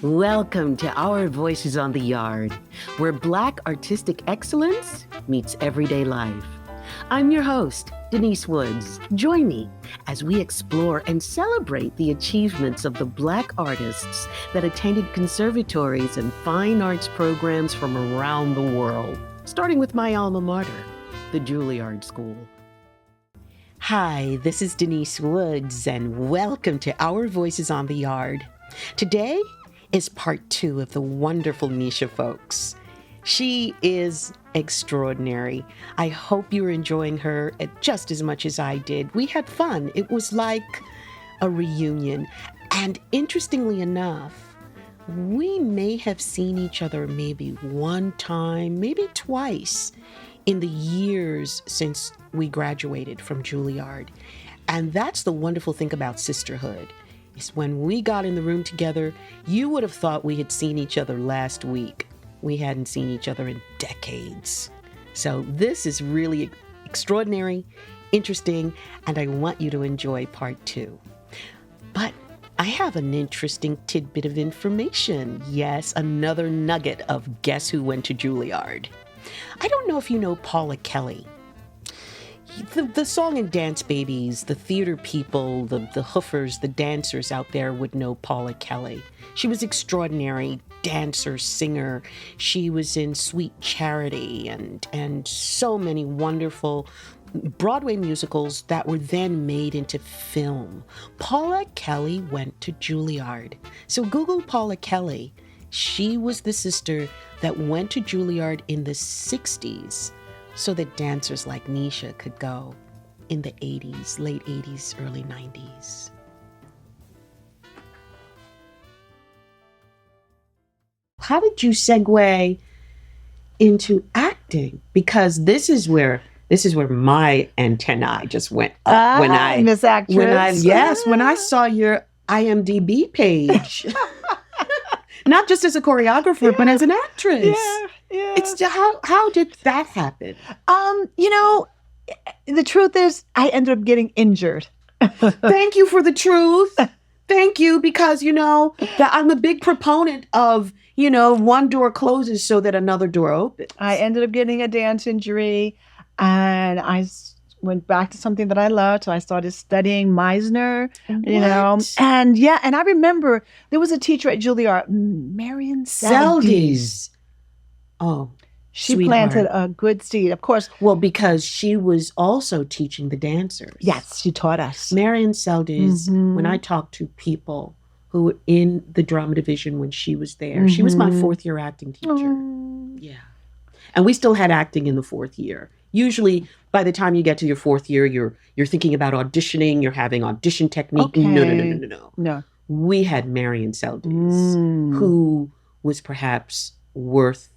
Welcome to Our Voices on the Yard, where Black artistic excellence meets everyday life. I'm your host, Denise Woods. Join me as we explore and celebrate the achievements of the Black artists that attended conservatories and fine arts programs from around the world, starting with my alma mater, the Juilliard School. Hi, this is Denise Woods, and welcome to Our Voices on the Yard. Today is part 2 of the wonderful Neisha Folkes. She is extraordinary. I hope you're enjoying her just as much as I did. We had fun. It was like a reunion. And interestingly enough, we may have seen each other maybe one time, maybe twice in the years since we graduated from Juilliard. And that's the wonderful thing about sisterhood. Is when we got in the room together, you would have thought we had seen each other last week. We hadn't seen each other in decades. So this is really extraordinary, interesting, and I want you to enjoy part 2. But I have an interesting tidbit of information. Yes, another nugget of guess who went to Juilliard. I don't know if you know Paula Kelly. The song and dance babies, the theater people, the hoofers, the dancers out there would know Paula Kelly. She was extraordinary dancer, singer. She was in Sweet Charity and so many wonderful Broadway musicals that were then made into film. Paula Kelly went to Juilliard. So Google Paula Kelly. She was the sister that went to Juilliard in the 60s. So that dancers like Neisha could go in the 80s, late 80s, early 90s. How did you segue into acting? Because this is where my antennae just went up Miss Actress. When I saw your IMDb page. Not just as a choreographer, but as an actress. Yeah. It's just, how did that happen? The truth is, I ended up getting injured. Thank you for the truth. Thank you, because, that I'm a big proponent of, one door closes so that another door opens. I ended up getting a dance injury, and I went back to something that I loved. So I started studying Meisner, and I remember there was a teacher at Juilliard, Marion Seldes. Oh, she sweetheart. planted a good seed, of course. Well, because she was also teaching the dancers. Yes, she taught us. Marion Seldes, when I talked to people who were in the drama division when she was there, she was my 4th year acting teacher. Oh. Yeah. And we still had acting in the 4th year. Usually, by the time you get to your 4th year, you're thinking about auditioning. You're having audition technique. Okay. No. We had Marion Seldes, who was perhaps worth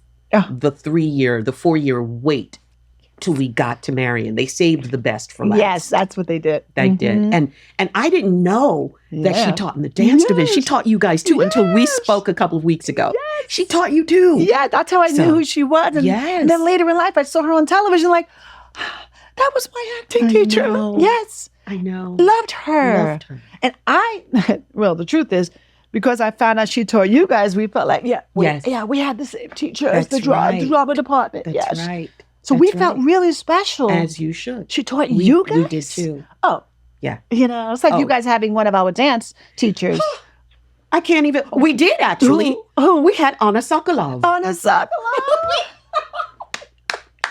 the 4-year wait till we got to Marion. They saved the best for last. Yes, that's what they did. They did. And I didn't know that she taught in the dance division. She taught you guys too until we spoke a couple of weeks ago. Yes. She taught you too. Yeah, that's how I knew who she was. And then later in life, I saw her on television like, that was my acting teacher. Know. Yes. I know. Loved her. And the truth is, because I found out she taught you guys, we felt like, we had the same teacher as the drama department. That's right. So we felt really special. As you should. She taught you guys? We did too. Oh. Yeah. It's like you guys having one of our dance teachers. I can't even. We did actually. Who? We had Anna Sokolov. Anna Sokolov.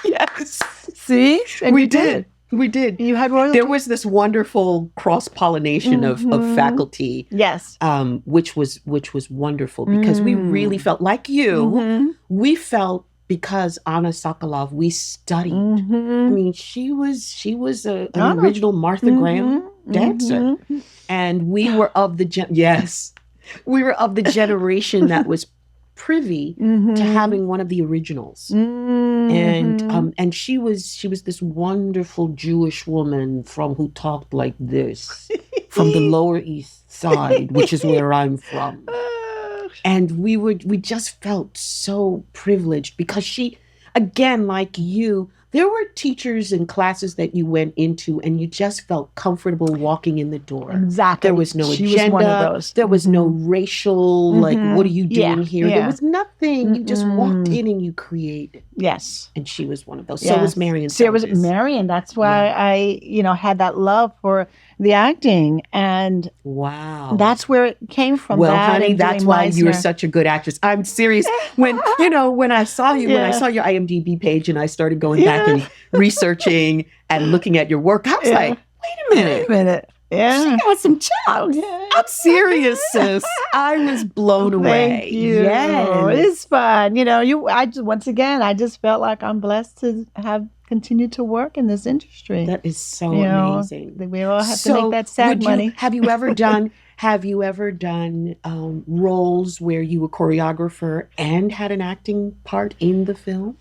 Yes. See? And we did. We did. You had royalty? There was this wonderful cross-pollination of faculty. Yes. Which was wonderful because we really felt like you. We felt because Anna Sokolov, we studied. I mean, she was an original Martha Graham dancer. And we were of the generation that was privy to having one of the originals. And she was this wonderful Jewish woman who talked like this from the Lower East Side, which is where I'm from. And we just felt so privileged because she, again, like you, there were teachers and classes that you went into and you just felt comfortable walking in the door. Exactly. There was no She agenda. was one of those. There was no racial, like, what are you doing here? Yeah. There was nothing. You just walked in and you created. Yes. And she was one of those. So was Marion. So was Marion. That's why I, had that love for the acting. And wow, that's where it came from. Well, honey, that's why you were such a good actress. I'm serious. When I saw you, when I saw your IMDb page and I started going back and researching and looking at your work, I was like, wait a minute. Yeah. She got some chops. Yeah. I'm serious, sis. I was blown away. Thank you. Yes. It's fun. I just felt like I'm blessed to have continued to work in this industry. That is so amazing. We all have to make that SAG money. Have you ever done roles where you were choreographer and had an acting part in the film?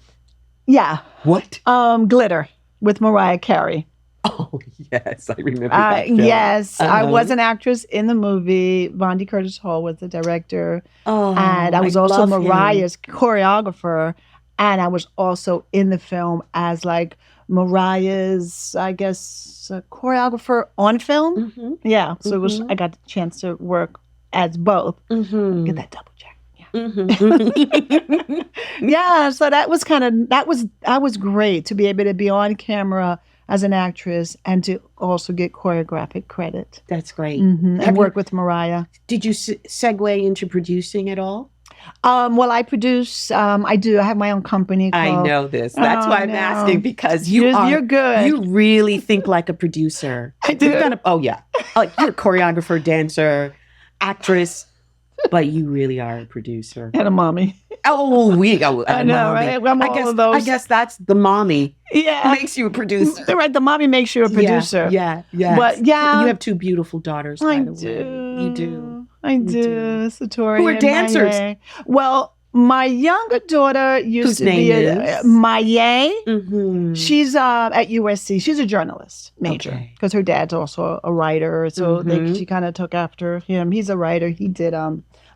Yeah. What? Glitter with Mariah Carey. Oh, yes. I remember that film. Yes. I was an actress in the movie. Bondi Curtis Hall was the director. Oh, and I was also Mariah's choreographer. And I was also in the film as like Mariah's, I guess, choreographer on film. Mm-hmm. Yeah. So I got the chance to work as both. Mm-hmm. Get that double check. Mm-hmm. Yeah, so that was great to be able to be on camera as an actress and to also get choreographic credit. That's great. Mm-hmm. And work with Mariah. Did you segue into producing at all? Well, I produce. I do. I have my own company. I know this. That's why I'm asking, because you're good. You really think like a producer. I do. You're a choreographer, dancer, actress. But you really are a producer. And a mommy. Oh, I know, right? I'm all of those. I guess that's the mommy. Yeah. Makes you a producer. Right. The mommy makes you a producer. Yeah. But you have two beautiful daughters, by the way. You do. I do. Satori. Who are dancers? Maye. Well, my younger daughter used to be Maye. Mm-hmm. She's at USC. She's a journalist major because her dad's also a writer. So she kind of took after him. He's a writer. He did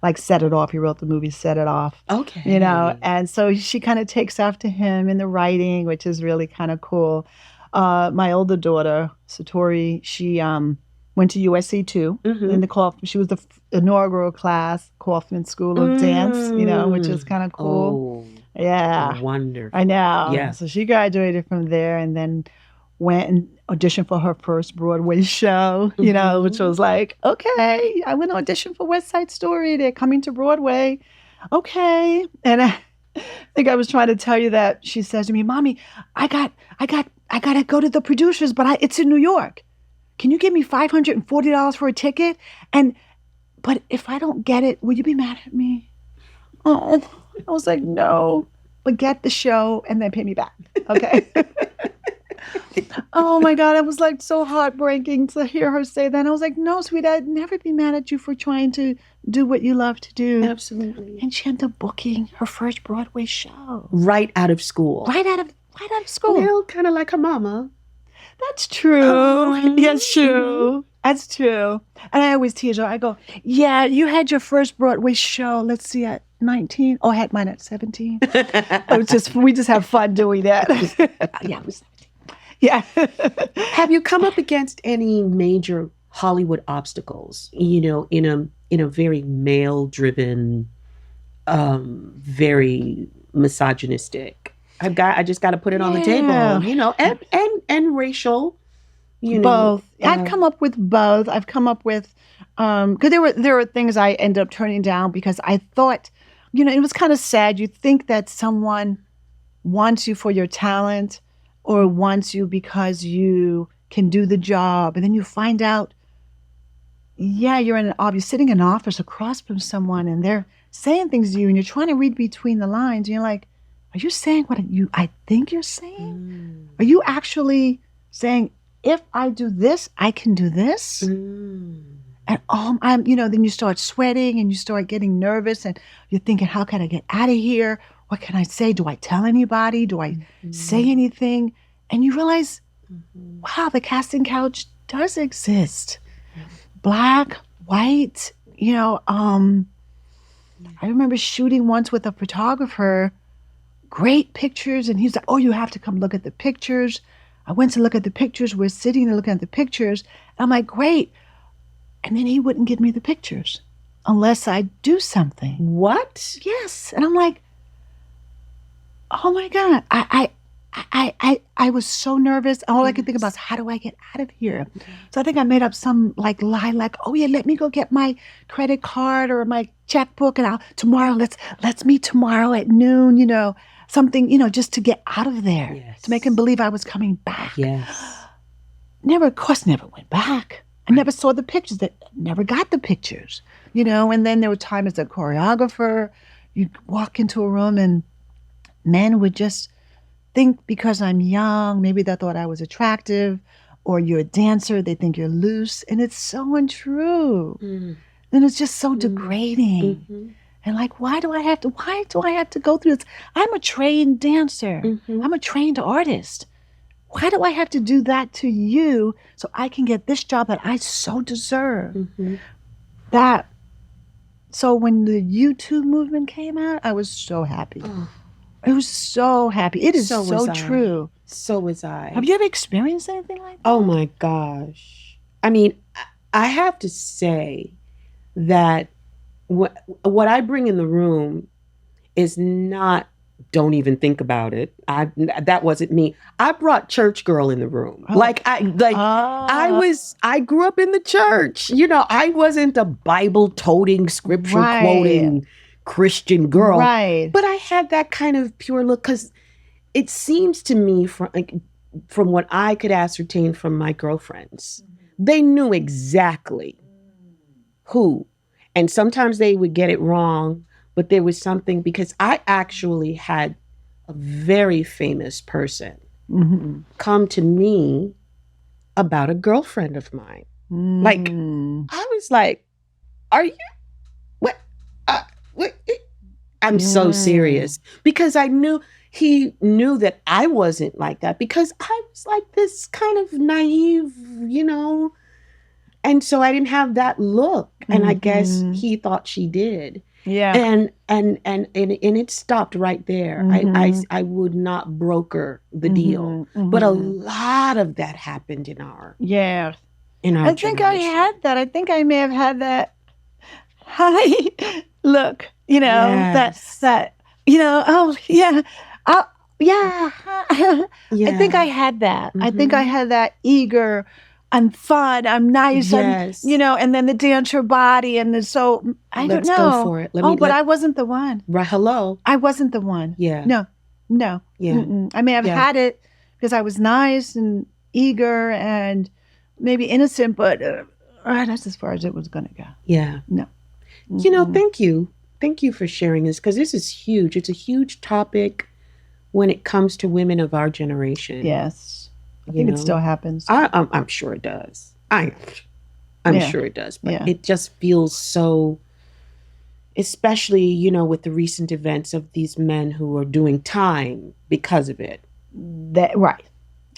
like Set It Off. He wrote the movie Set It Off. Okay. And so she kind of takes after him in the writing, which is really kind of cool. My older daughter, Satori, she went to USC too. Mm-hmm. In the Kaufman, she was the inaugural class, Kaufman School of Dance, which is kind of cool. Oh, yeah. Wonderful. I know. Yeah. So she graduated from there and then went and auditioned for her first Broadway show, which was like, okay, I went to audition for West Side Story. They're coming to Broadway. Okay. And I think I was trying to tell you that she says to me, Mommy, I got to go to the producers, but it's in New York. Can you give me $540 for a ticket? But if I don't get it, will you be mad at me? Oh, I was like, no, but get the show and then pay me back. Okay. Oh my God. It was like so heartbreaking to hear her say that. And I was like, no, sweetie, I'd never be mad at you for trying to do what you love to do. Absolutely. And she ended up booking her first Broadway show. Right out of school. Right out of school. Well, kind of like her mama. That's true. Oh. Yes, true. That's true. And I always tease her. I go, yeah, you had your first Broadway show, let's see, at 19. Oh, I had mine at 17. We just have fun doing that. Yeah, I was 17. Yeah. Have you come up against any major Hollywood obstacles, in a very male-driven, very misogynistic? I just got to put it on the table, and racial, both. I've come up with both. I've come up with, because there were things I ended up turning down because I thought, it was kind of sad. You think that someone wants you for your talent or wants you because you can do the job. And then you find out, you're sitting in an office across from someone and they're saying things to you and you're trying to read between the lines. And you're like, are you saying what I think you're saying? Are you actually saying, if I do this, I can do this? And then you start sweating and you start getting nervous and you're thinking, how can I get out of here? What can I say? Do I tell anybody? Do I say anything? And you realize, wow, the casting couch does exist. Black, white, I remember shooting once with a photographer great pictures. And he's like, oh, you have to come look at the pictures. I went to look at the pictures. We're sitting and looking at the pictures. I'm like, great. And then he wouldn't give me the pictures unless I do something. What? Yes. And I'm like, oh my God. I was so nervous. All I could think about is, how do I get out of here? So I think I made up some like lie, like, oh yeah, let me go get my credit card or my checkbook, and tomorrow let's meet tomorrow at noon. Something, just to get out of there, Yes. to make him believe I was coming back. Yes. Never went back. I never saw the pictures. Never got the pictures. And then there were times as a choreographer, you'd walk into a room and men would just think because I'm young, maybe they thought I was attractive, or you're a dancer, they think you're loose. And it's so untrue. And it's just so degrading. Mm-hmm. And like, why do I have to go through this? I'm a trained dancer. Mm-hmm. I'm a trained artist. Why do I have to do that to you so I can get this job that I so deserve? Mm-hmm. So when the YouTube movement came out, I was so happy. Oh. I was so happy. It is so true. So was I. Have you ever experienced anything like that? Oh my gosh. I mean, I have to say that what I bring in the room is not, don't even think about it. That wasn't me. I brought church girl in the room. Oh. I grew up in the church. I wasn't a Bible toting, scripture quoting Christian girl. Right. But I had that kind of pure look, because it seems to me from what I could ascertain from my girlfriends, they knew exactly who. And sometimes they would get it wrong, but there was something, because I actually had a very famous person come to me about a girlfriend of mine. Like, I was like, are you, what? I'm so serious, because he knew that I wasn't like that, because I was like this kind of naive, and so I didn't have that look. And I guess he thought she did. Yeah. And it stopped right there. I would not broker the deal. But a lot of that happened in our I think generation. I had that. I think I may have had that high look, Yes. that oh yeah. Yeah. I think I had that. I think I had that eager, I'm fun, I'm nice, Yes. and then the dancer body, and so I Let's don't know. go for it. But I wasn't the one. Right, hello. I wasn't the one. Yeah. No. Yeah. Mm-mm. I may have had it because I was nice and eager and maybe innocent, but that's as far as it was going to go. Yeah. No. Thank you. Thank you for sharing this, because this is huge. It's a huge topic when it comes to women of our generation. Yes. I think it still happens. I'm sure it does. I'm sure it does. But it just feels so, especially, with the recent events of these men who are doing time because of it. Right.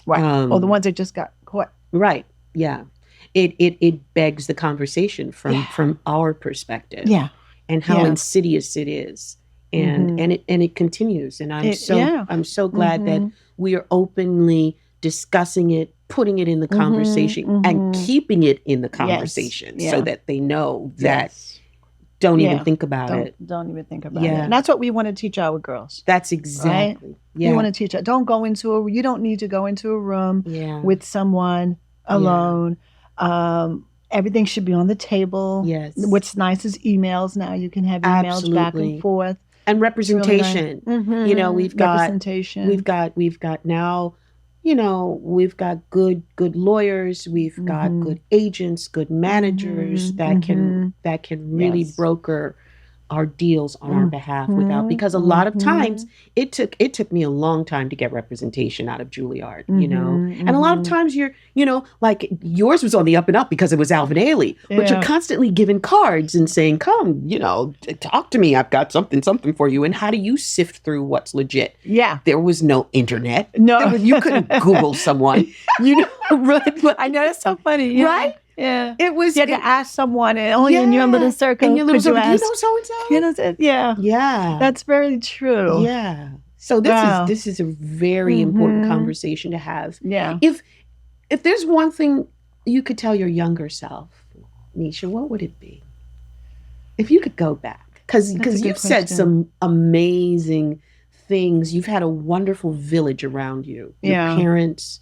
The ones that just got caught. Right. Yeah. It begs the conversation from our perspective. Yeah. And how insidious it is. And it continues. And I'm so glad that we are openly discussing it, putting it in the conversation, and keeping it in the conversation so that they know that don't even think about it. Don't even think about it. And that's what we want to teach our girls. That's exactly. Right? Yeah. We want to teach it. You don't need to go into a room with someone alone. Everything should be on the table. Yes. What's nice is emails now. You can have emails back and forth. And representation. Really nice. We've got representation. We've got now, we've got good lawyers, we've got good agents, good managers that can really broker our deals on our behalf because a lot of times it took me a long time to get representation out of Juilliard, and a lot of times you're, like yours was on the up and up because it was Alvin Ailey, but you're constantly given cards and saying, come, talk to me. I've got something for you. And how do you sift through what's legit? Yeah. There was no internet. No. You couldn't Google someone, right? I know, that's so funny. Yeah. Right? Yeah. It was. You had to ask someone only in your little circle. In your little circle. You So-and-so? Yeah. Yeah. That's very true. Yeah. So Wow. this is a very important conversation to have. Yeah. If there's one thing you could tell your younger self, Neisha, what would it be? If you could go back, because you've said some amazing things. You've had a wonderful village around you. Your parents,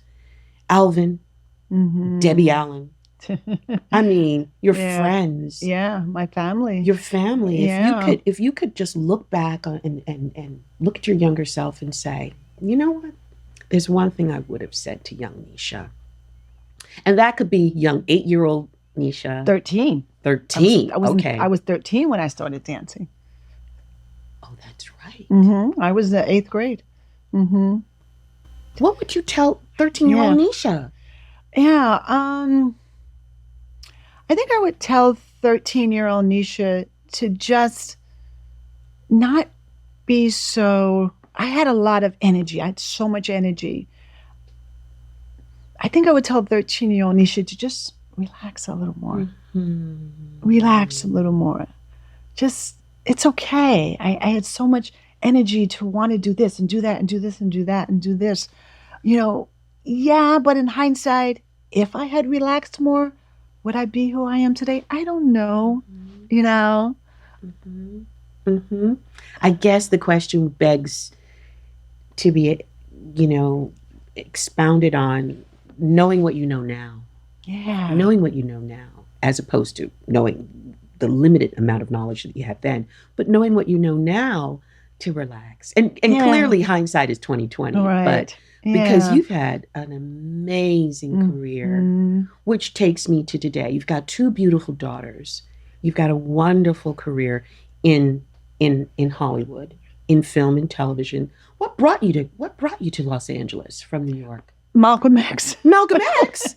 Alvin, Debbie Allen. I mean, your friends. Yeah, my family. Your family. Yeah. If you could just look back and look at your younger self and say, you know what? There's one thing I would have said to young Neisha. And that could be young 8-year-old Neisha. 13. 13. Okay. I was 13 when I started dancing. Oh, that's right. I was in the 8th grade. What would you tell 13-year-old Neisha? Yeah. I think I would tell 13-year-old Neisha to just not be so. I had a lot of energy. I had so much energy. I think I would tell 13-year-old Neisha to just relax a little more. Relax a little more. Just, it's okay. I had so much energy to want to do this and do that and do this and do that and do this. You know, yeah, but in hindsight, if I had relaxed more, would I be who I am today? I don't know, you know? I guess the question begs to be, you know, expounded on knowing what you know now. Yeah. Knowing what you know now, as opposed to knowing the limited amount of knowledge that you had then, but knowing what you know now to relax. And clearly hindsight is 2020, but because you've had an amazing career, which takes me to today. You've got 2 beautiful daughters. You've got a wonderful career in Hollywood, in film and television. What brought you to Los Angeles from New York? Malcolm X. Malcolm X.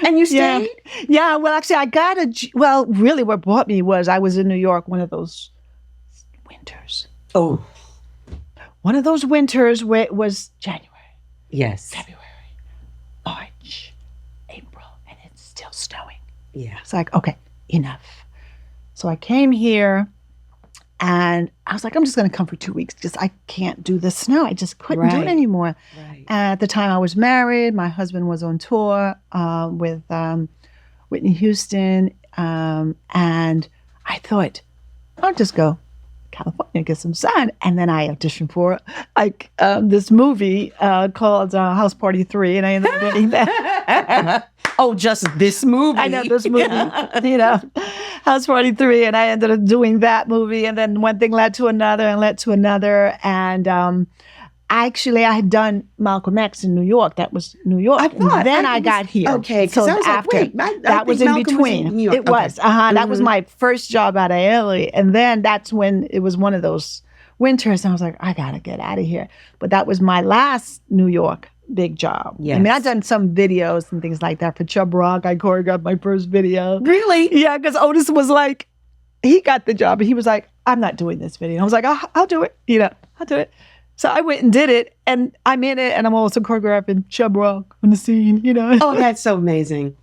And you stayed? Yeah. Well, actually, really what brought me was I was in New York one of those winters. Oh. One of those winters where it was January. Yes. February, March, April, and it's still snowing. Yeah. It's like, okay, enough. So I came here and I was like, I'm just going to come for 2 weeks. I can't do the snow. I just couldn't do it anymore. Right. At the time I was married. My husband was on tour with Whitney Houston. And I thought, I'll just go California, get some sun. And then I auditioned for this movie called House Party 3. And I ended up getting that. Oh, just this movie. I know this movie, you know, House Party 3. And I ended up doing that movie. And then one thing led to another and led to another. And actually, I had done Malcolm X in New York. That was New York. And then I got here. Okay, so I was after, like, wait, that was in Malcolm between. Was in New York. It was. That was my first job at Ailey. And then that's when it was one of those winters. And I was like, I got to get out of here. But that was my last New York big job. Yes. I mean, I've done some videos and things like that for Chubb Rock. I choreographed my first video. Really? Yeah, because Otis was like, he got the job and he was like, I'm not doing this video. I was like, I'll do it. You know, I'll do it. So I went and did it, and I'm in it, and I'm also choreographing Chubb Rock on the scene, you know. Oh, that's so amazing.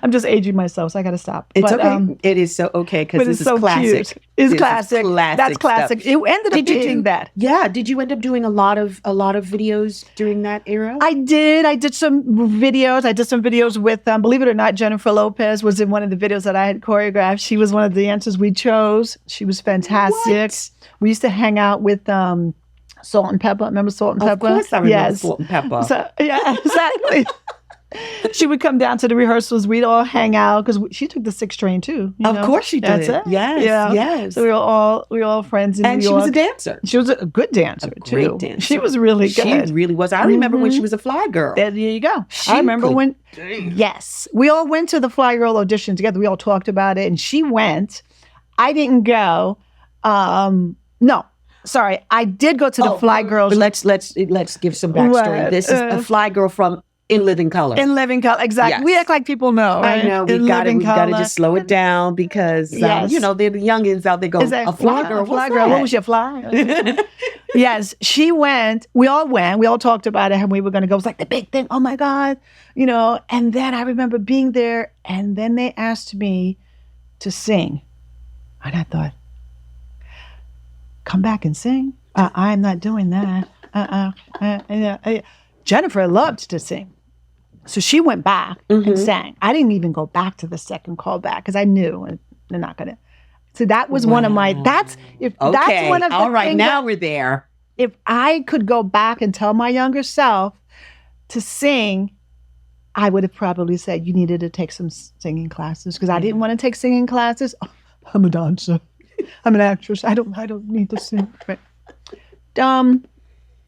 I'm just aging myself, so I got to stop. It's okay. It is so okay because this is so classic. Cute. It's classic. That's classic. Stuff. It ended up being that. Yeah. Did you end up doing a lot of videos during that era? I did. I did some videos. I did some videos with, believe it or not, Jennifer Lopez was in one of the videos that I had choreographed. She was one of the dancers we chose. She was fantastic. What? We used to hang out with Salt and Pepper. Remember Salt and Pepper? Of course I remember Salt and Pepper. So, yeah, exactly. She would come down to the rehearsals. We'd all hang out because she took the 6 train too. Of course she did. That's it. Yes, yeah. yes. So we were all friends in New York. And she was a dancer. She was a good dancer a too. Great dancer. She was really good. She really was. I remember when she was a fly girl. There you go. I remember when. Yes, we all went to the Fly Girl audition together. We all talked about it, and she went. I didn't go. No. Sorry, I did go to the Fly Girls. Let's give some backstory. This is a Fly Girl from In Living Color. In Living Color, exactly. Yes. We act like people know. Right? I know. We've got to just slow it down because you know they're the youngins out there. Go a Fly Girl. Fly Girl. What was your fly? Yes, she went. We all went. We all talked about it, and we were going to go. It was like the big thing. Oh my God, you know. And then I remember being there, and then they asked me to sing, and I thought, come back and sing. I'm not doing that. Jennifer loved to sing. So she went back and sang. I didn't even go back to the second call back because I knew they're not going to. So that was one of my, that's one of the all right, things now we're there. If I could go back and tell my younger self to sing, I would have probably said you needed to take some singing classes because I didn't want to take singing classes. Oh, I'm a dancer. I'm an actress. I don't need to sing. Right.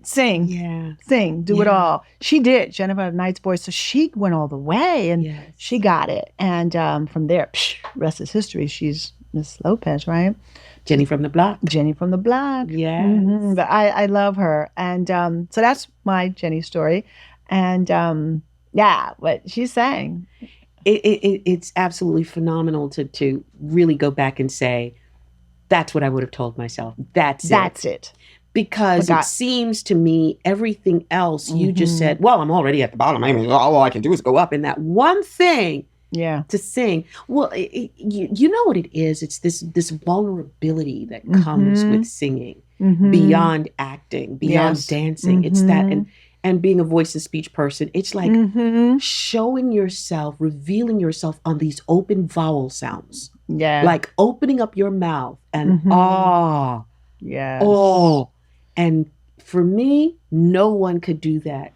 Sing. Yeah. Sing. Do it all. She did. Jennifer had a nice voice. So she went all the way and she got it. And from there, rest is history. She's Miss Lopez, right? Jenny from the block. Jenny from the block. Yeah. Mm-hmm. But I love her. And so that's my Jenny story. And what she sang. It's absolutely phenomenal to really go back and say, that's what I would have told myself. That's it. Because it seems to me everything else you just said, well, I'm already at the bottom. I mean, all I can do is go up. And that one thing to sing. Well, you know what it is? It's this vulnerability that comes with singing beyond acting, beyond dancing. It's that, and being a voice and speech person, it's like showing yourself, revealing yourself on these open vowel sounds. Yeah. Like opening up your mouth and Yes. Oh. And for me, no one could do that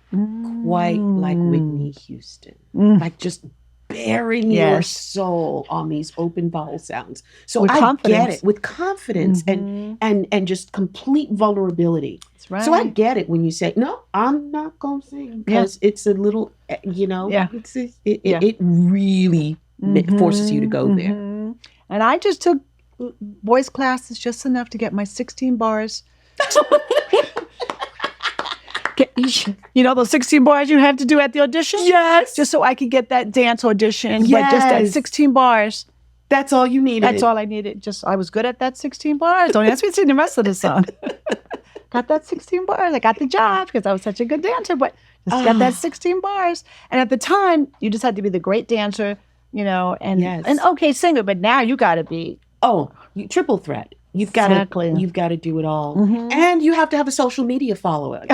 quite like Whitney Houston. Like just bearing your soul on these open vowel sounds. So with I confidence. get it with confidence and just complete vulnerability. That's right. So I get it when you say, no, I'm not going to sing because it's a little, it really forces you to go there. And I just took voice classes just enough to get my 16 bars. You know those 16 bars you have to do at the audition? Yes. Just so I could get that dance audition. Yes. But just that 16 bars. That's all you needed. That's all I needed. I was good at that 16 bars. Don't ask me to sing the rest of the song. Got that 16 bars. I got the job because I was such a good dancer, but just got that 16 bars. And at the time, you just had to be the great dancer, and okay singer. But now you got to be triple threat. You've got to do it all, and you have to have a social media follower.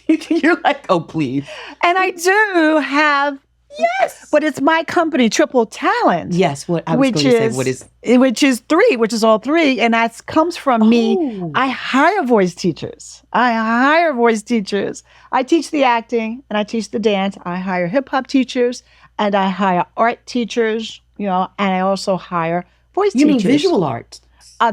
You're like, oh please. And I do have. Yes, but it's my company, Triple Talent. Yes, what I was going to say. Which is all three, and that comes from me. I hire voice teachers. I teach the acting and I teach the dance. I hire hip hop teachers and I hire art teachers. And I also hire voice teachers. You mean visual arts?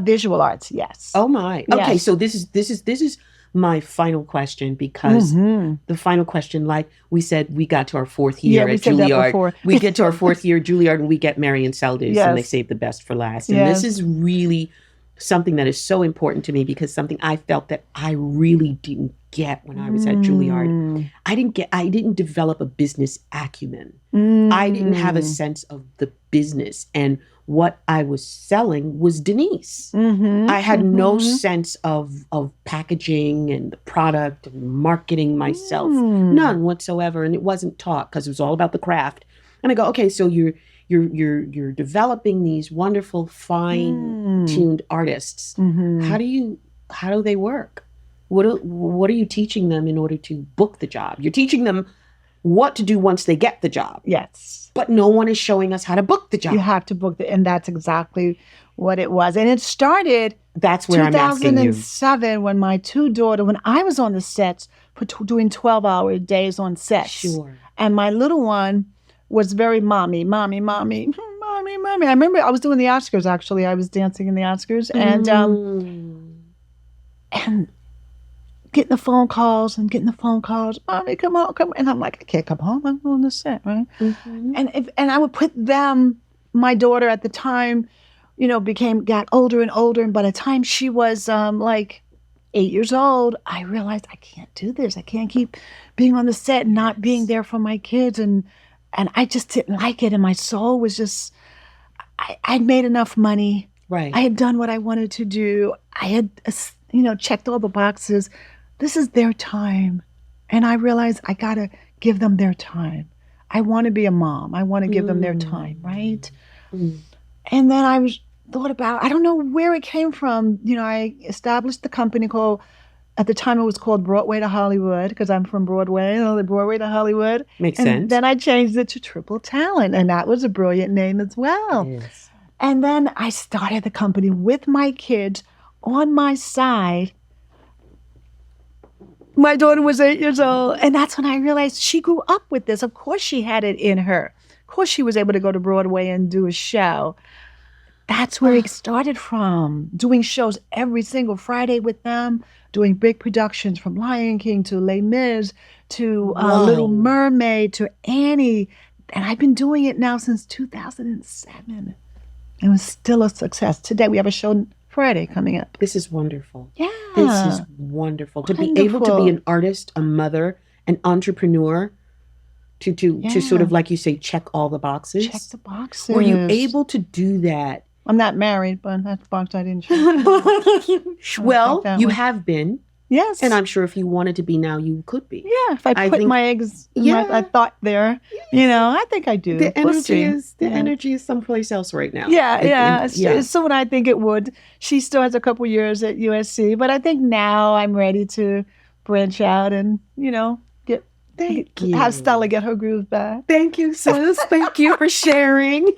Visual arts, yes. Oh my. Okay, so this is my final question, because the final question, like we said, we got to our fourth year at Juilliard. We get to our fourth year at Juilliard and we get Marion Seldes, and they save the best for last. And this is really something that is so important to me, because something I felt that I really didn't get when I was at Juilliard. I didn't develop a business acumen. I didn't have a sense of the business, and what I was selling was Denise. I had no sense of packaging and the product and marketing myself, none whatsoever. And it wasn't taught, because it was all about the craft. And I go, okay, so you're developing these wonderful, fine-tuned artists. How do they work? What are you teaching them in order to book the job? You're teaching them what to do once they get the job. Yes. But no one is showing us how to book the job. You have to book and that's exactly what it was. And it started That's where I'm asking you. 2007 when my two daughters, when I was on the sets for doing 12-hour days on sets. Sure. And my little one was very mommy. I remember I was doing the Oscars, actually. I was dancing in the Oscars. And getting the phone calls. Mommy, come on. And I'm like, I can't come home. I'm on the set, right? And I would put them, my daughter at the time, got older and older. And by the time she was like 8 years old, I realized I can't do this. I can't keep being on the set and not being there for my kids. And I just didn't like it. And my soul was just, I'd made enough money. Right. I had done what I wanted to do. I had, checked all the boxes. This is their time. And I realized I got to give them their time. I want to be a mom. I want to give them their time, right? And then I thought about, I don't know where it came from. I established the company called At the time, it was called Broadway to Hollywood because I'm from Broadway, the Broadway to Hollywood. Makes and sense. Then I changed it to Triple Talent, and that was a brilliant name as well. Yes. And then I started the company with my kids on my side. My daughter was 8 years old, and that's when I realized she grew up with this. Of course, she had it in her. Of course, she was able to go to Broadway and do a show. That's where it started from, doing shows every single Friday with them, doing big productions from Lion King to Les Mis to Little Mermaid to Annie. And I've been doing it now since 2007. It was still a success. Today we have a show Friday coming up. This is wonderful. Yeah. This is wonderful. To be able to be an artist, a mother, an entrepreneur, to sort of, like you say, check all the boxes. Check the boxes. Were you able to do that? I'm not married, but that's the box I didn't check. Well, you have been. Yes. And I'm sure if you wanted to be now, you could be. Yeah, if I put my eggs, I thought there, I think I do. The energy is someplace else right now. Yeah. So when I think it would, she still has a couple years at USC, but I think now I'm ready to branch out and, have Stella get her groove back. Thank you, sis. Thank you for sharing.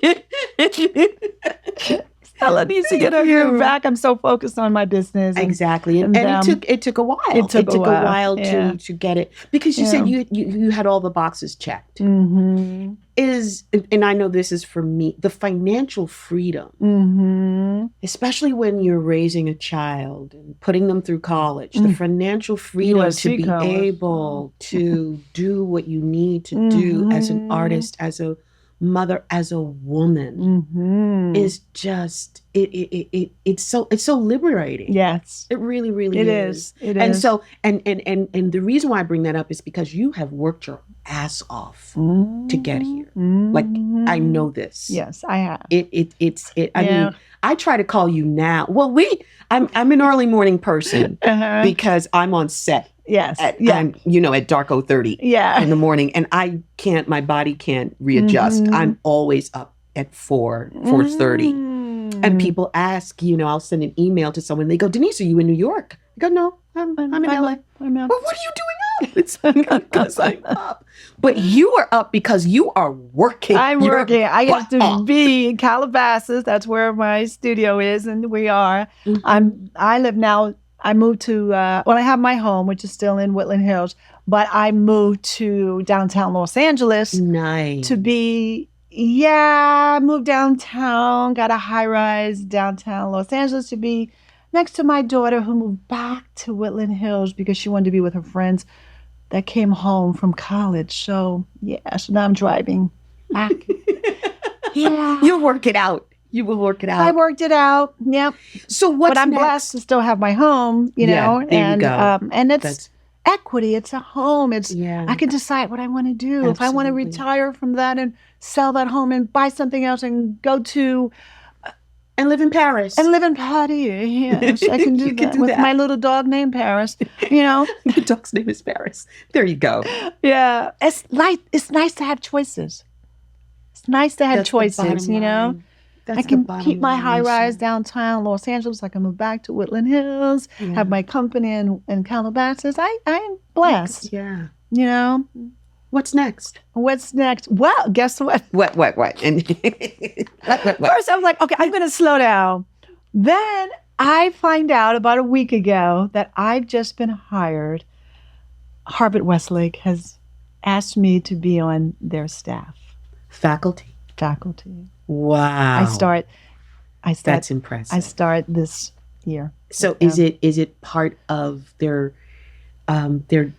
Stella needs to get her groove back. I'm so focused on my business. Exactly. And it took a while. It took a while to get it. Because you said you had all the boxes checked. Mm-hmm. And I know this is for me, the financial freedom, especially when you're raising a child and putting them through college, the financial freedom to be able to do what you need to do as an artist, as a mother, as a woman is just it's so liberating. Yes, it really, really is. It and is. So and the reason why I bring that up is because you have worked your ass off to get here. Like, I know this. Yes, I have. I mean, I try to call you now. Well, I'm an early morning person because I'm on set. Yes. At dark 0:30 in the morning. And my body can't readjust. I'm always up at 4:30. And people ask, I'll send an email to someone. They go, Denise, are you in New York? I go, no, I'm in LA. I'm out. Well, what are you doing up? It's because I'm up. But you are up because you are working. I'm working. I get to be in Calabasas. That's where my studio is, and we are. I live now. I moved to, I have my home, which is still in Woodland Hills, but I moved to downtown Los Angeles. Nice. I moved downtown, got a high rise downtown Los Angeles to be next to my daughter who moved back to Woodland Hills because she wanted to be with her friends that came home from college. So now I'm driving back. You'll work it out. You will work it out. I worked it out. Yep. So But I'm blessed to still have my home, there you go. And it's equity. It's a home. I can decide what I want to do. Absolutely. If I want to retire from that and sell that home and buy something else and go to and live in Paris. Yes, I can do that with my little dog named Paris. The dog's name is Paris. There you go. Yeah, it's nice to have choices. It's nice to have choices. I can keep my high rise downtown Los Angeles. I can move back to Woodland Hills, have my company in Calabasas. I'm blessed. Yeah. What's next? Well, guess what? What? And First, I was like, okay, I'm going to slow down. Then I find out about a week ago that I've just been hired. Harvard Westlake has asked me to be on their staff. Faculty. Wow. I start. That's impressive. I start this year. So is it part of their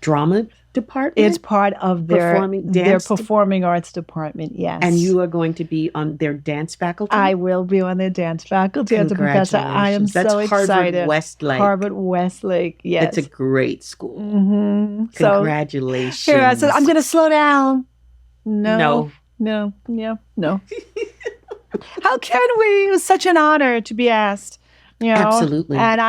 drama department? It's part of their performing arts department, yes. And you are going to be on their dance faculty? I will be on their dance faculty as a professor. I am so excited. Harvard Westlake. Harvard Westlake, yes. It's a great school. Mm-hmm. Congratulations. So, here I said, I'm going to slow down. No. How can we? It was such an honor to be asked. Absolutely. And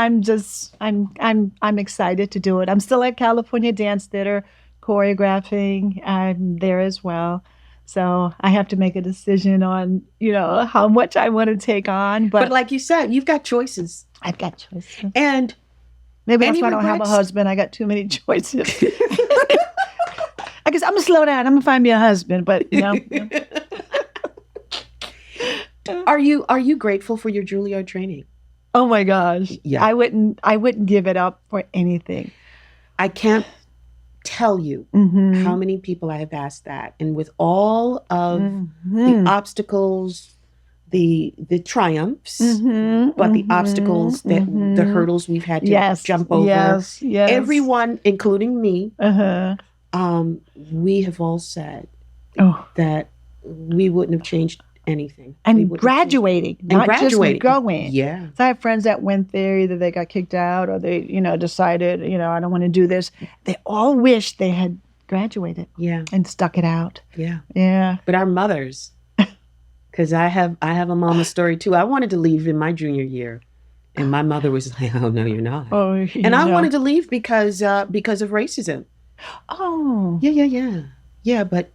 I'm excited to do it. I'm still at California Dance Theater choreographing. I'm there as well. So I have to make a decision on, how much I want to take on. But like you said, you've got choices. I've got choices. And Maybe that's why I don't have a husband. I got too many choices. I guess I'm going to slow down. I'm going to find me a husband, but you know. Are you grateful for your Juilliard training? Oh my gosh. Yeah. I wouldn't give it up for anything. I can't tell you how many people I have asked that. And with all of the obstacles, the triumphs, but the obstacles, the hurdles we've had to jump over. Yes. Everyone, including me, we have all said that we wouldn't have changed anything. And graduating, not just going. Yeah. So I have friends that went there, either they got kicked out or they, decided, I don't want to do this. They all wish they had graduated. Yeah. And stuck it out. Yeah. Yeah. But our mothers, because I have a mama story too. I wanted to leave in my junior year. And my mother was like, "Oh no, you're not." And I wanted to leave because of racism. Oh. Yeah. But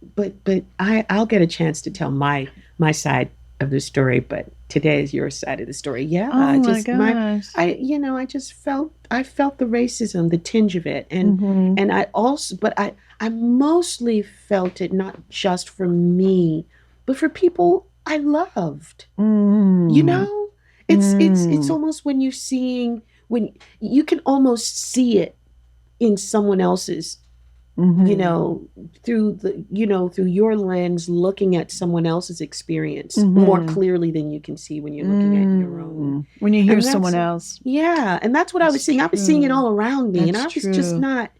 I'll get a chance to tell my side of the story, but today is your side of the story. Yeah. Oh my gosh. I just felt the racism, the tinge of it. And I also, but I mostly felt it not just for me, but for people I loved. It's almost when you can almost see it in someone else's, through your lens, looking at someone else's experience more clearly than you can see when you're looking at your own. When you hear someone else. Yeah. And that's what I was seeing. I was seeing it all around me. And I was just not,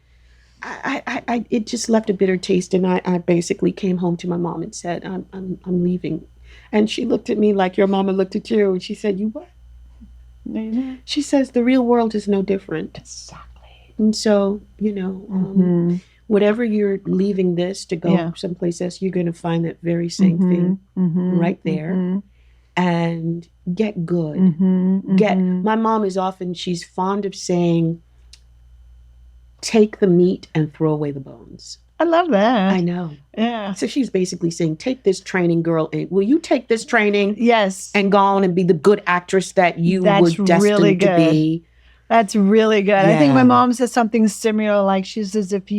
it just left a bitter taste. And I basically came home to my mom and said, I'm leaving. And she looked at me like your mama looked at you. And she said, "You what?" She says, "The real world is no different." Exactly. And so, whatever you're leaving this to go someplace else, you're going to find that very same thing right there. And get good. My mom she's fond of saying, "Take the meat and throw away the bones." I love that. I know. Yeah. So she's basically saying, take this training, girl, and will you take this training? Yes. And go on and be the good actress that you were destined really to be. That's really good. Yeah. I think my mom says something similar, like she says, if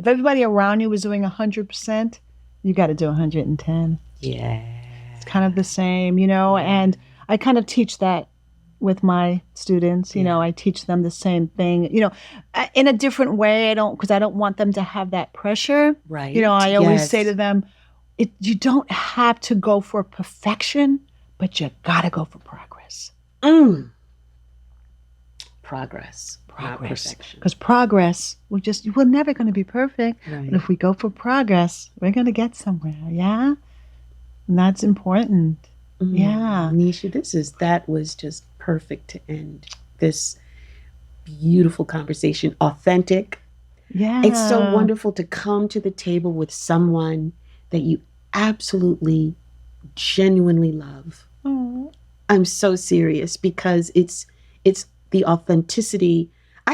everybody around you was doing 100%, you got to do 110. Yeah. It's kind of the same, and I kind of teach that with my students. I teach them the same thing, in a different way. Because I don't want them to have that pressure. Right. I always say to them, you don't have to go for perfection, but you got to go for progress. Progress. Not perfection. Because progress, we're never going to be perfect. Right. But if we go for progress, we're going to get somewhere. Yeah. And that's important. Yeah. Neisha, that was just perfect to end this beautiful conversation. Authentic. Yeah. It's so wonderful to come to the table with someone that you absolutely, genuinely love. I'm so serious because it's the authenticity. I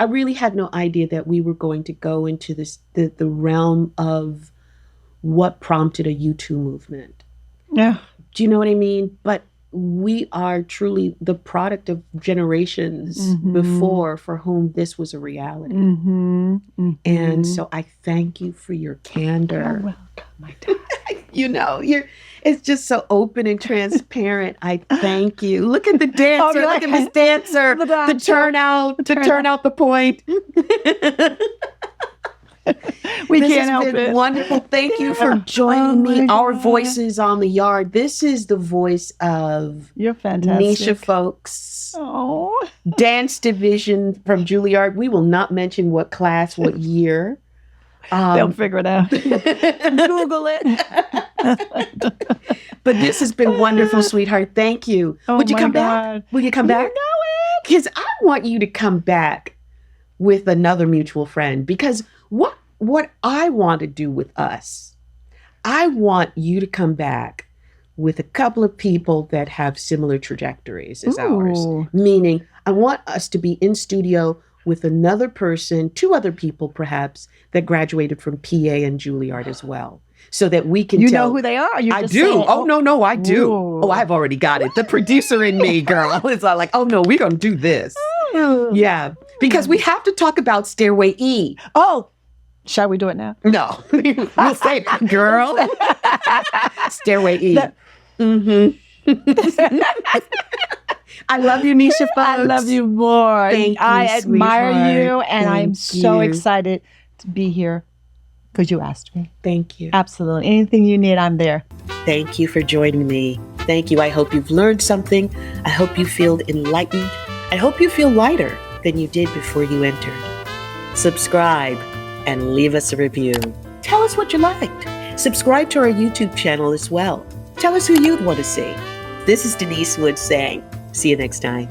really had no idea that we were going to go into the realm of what prompted a U2 movement. Yeah. Do you know what I mean? But we are truly the product of generations before for whom this was a reality. And so I thank you for your candor. You're welcome, my darling. It's just so open and transparent. I thank you. Look at the dancer. Look at this dancer. The turnout. To turn out the point. We can't help it. Wonderful. Thank you for joining me. Our voices on the yard. This is the voice of You're fantastic. Neisha Folkes. Oh. Dance division from Juilliard. We will not mention what class, what year. They'll figure it out. Google it. But this has been wonderful, sweetheart. Thank you. Would you come back? Will you come back? Because I want you to come back with another mutual friend. Because what I want to do with us, I want you to come back with a couple of people that have similar trajectories as ours. Meaning, I want us to be in studio with another person, two other people perhaps, that graduated from PA and Juilliard as well. So that we can tell. You know who they are. I do. No, I do. Oh, I've already got it. The producer in me, girl. It's like, oh no, we're going to do this. Yeah, because we have to talk about Stairway E. Oh, shall we do it now? No, we'll say it, girl. Stairway E. I love you, Neisha Folkes. I love you more. Thank you, I admire sweetheart. you, and I'm Thank so you. excited to be here because you asked me. Thank you. Absolutely. Anything you need, I'm there. Thank you for joining me. Thank you. I hope you've learned something. I hope you feel enlightened. I hope you feel lighter than you did before you entered. Subscribe and leave us a review. Tell us what you liked. Subscribe to our YouTube channel as well. Tell us who you'd want to see. This is Denise Woods saying, see you next time.